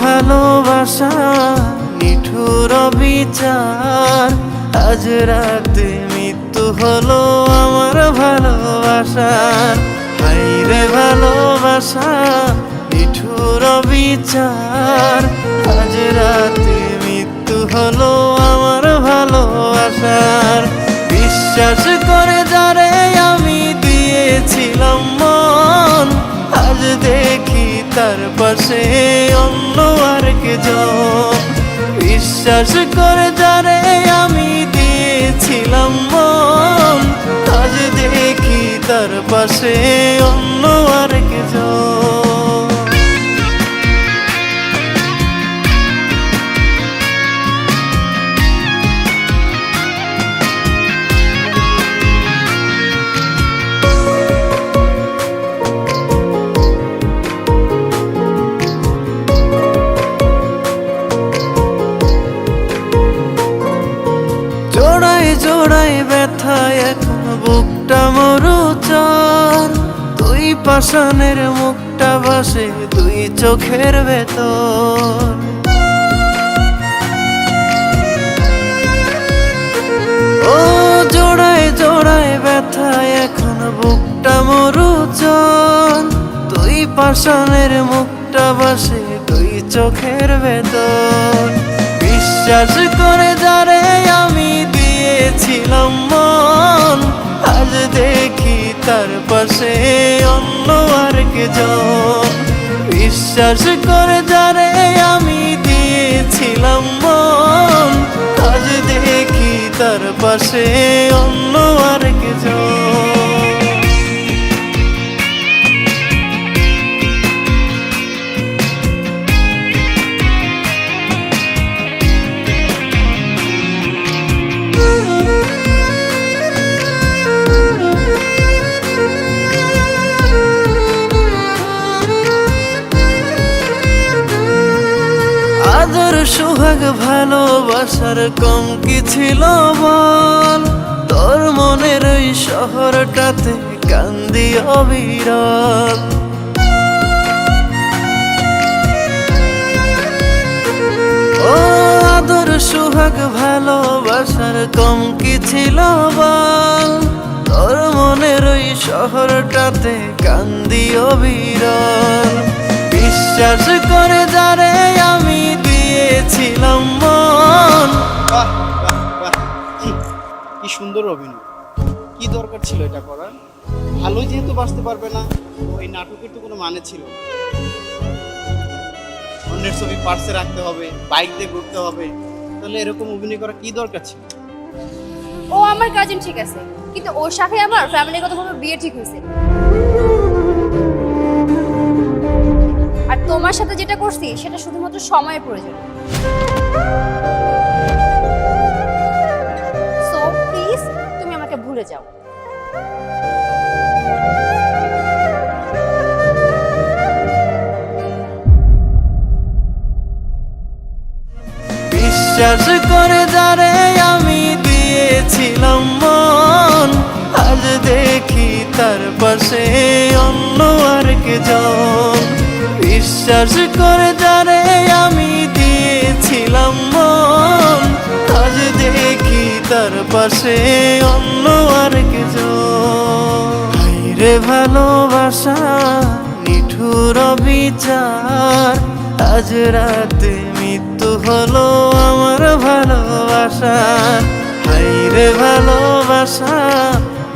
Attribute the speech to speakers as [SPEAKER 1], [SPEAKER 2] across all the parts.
[SPEAKER 1] ভালোবাসা নিঠুর বিচার, আজ রাতে মৃত্যু হলো আমার ভালোবাসার। হাইরে ভালোবাসা নিঠুর বিচার, আজ রাতে মৃত্যু হলো আমার ভালোবাসার। বিশ্বাস করে যারে আমি দিয়েছিলাম মন, আজ দেখি তার পাশে অন্য আর কেজন। বিশ্বাস করে যারে আমি দিয়েছিলাম মন, আজ দেখি তার পাশে অন্য আর কেজন। জোড়ায় ব্যথা এখন বুকটা মরুচর, তুই পাষাণের মুখটা ভাসে তুই চোখের ভেতর। ও জোড়ায় ব্যথা এখন বুকটা মরুচর, তুই পাষাণের মুখটা ভাসে তুই চোখের ভেতর। বিশ্বাস করে যারে আমি দিয়েছিলাম মন, আজ দেখি তার পাশে অন্য আর কেজন। বিশ্বাস করে যারে আমি দিয়েছিলাম মন, আজ দেখি তার পাশে অন্য আর কেজন। আদর সোহাগ ভালোবাসার কম কি ছিল বল, তোর মনের ওই শহরটাতে কান্দি অবিরল। ও আদর সোহাগ ভালোবাসার কম কি ছিল বল, তোর মনের ওই শহরটাতে কান্দি অবিরল। বিশ্বাস করে যারে আমি দিয়েছিলাম মন।
[SPEAKER 2] বাহ বাহ বাহ, কি সুন্দর অভিনয়! কি দরকার ছিল এটা করার? ভালো যেহেতু বাঁচতে পারবে না, ওই নাটকের তো কোনো মানে ছিল না। অন্যের ছবি পার্সে রাখতে হবে, বাইক দিয়ে ঘুরতে হবে, তাহলে এরকম অভিনয় করা কি দরকার ছিল?
[SPEAKER 3] ও আমার কাজিন ঠিক আছে, কিন্তু ওর সাথে আমার ফ্যামিলিগতভাবে বিয়ে ঠিক হয়েছে। আর তোমার সাথে যেটা করছি সেটা শুধুমাত্র সময়ের প্রয়োজন। সো প্লিজ তুমি আমাকে ভুলে যাও।
[SPEAKER 1] বিশ্বাস করে যারে আমি দিয়েছিলাম মন, আজ দেখি তার পাশে অন্য আর কেজন। বিশ্বাস করে যারে আমি দিয়েছিলাম মন, আজ দেখি তার পাশে অন্য আর কেজন। হাইরে ভালোবাসা নিঠুর বিচার, আজ রাতে মৃত্যু হলো আমার ভালোবাসার। হাইরে ভালোবাসা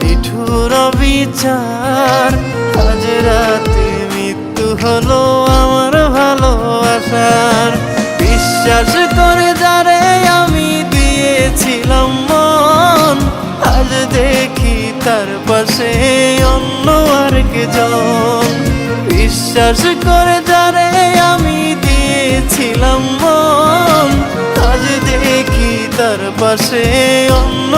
[SPEAKER 1] নিঠুর বিচার, আজ রাতে মৃত্যু হলো আমার ভালোবাসার। বিশ্বাস করে যারে আমি দিয়েছিলাম মন, আজ দেখি তার পাশে অন্য আর কেজন। বিশ্বাস করে যারে আমি দিয়েছিলাম মন, আজ দেখি তার পাশে অন্য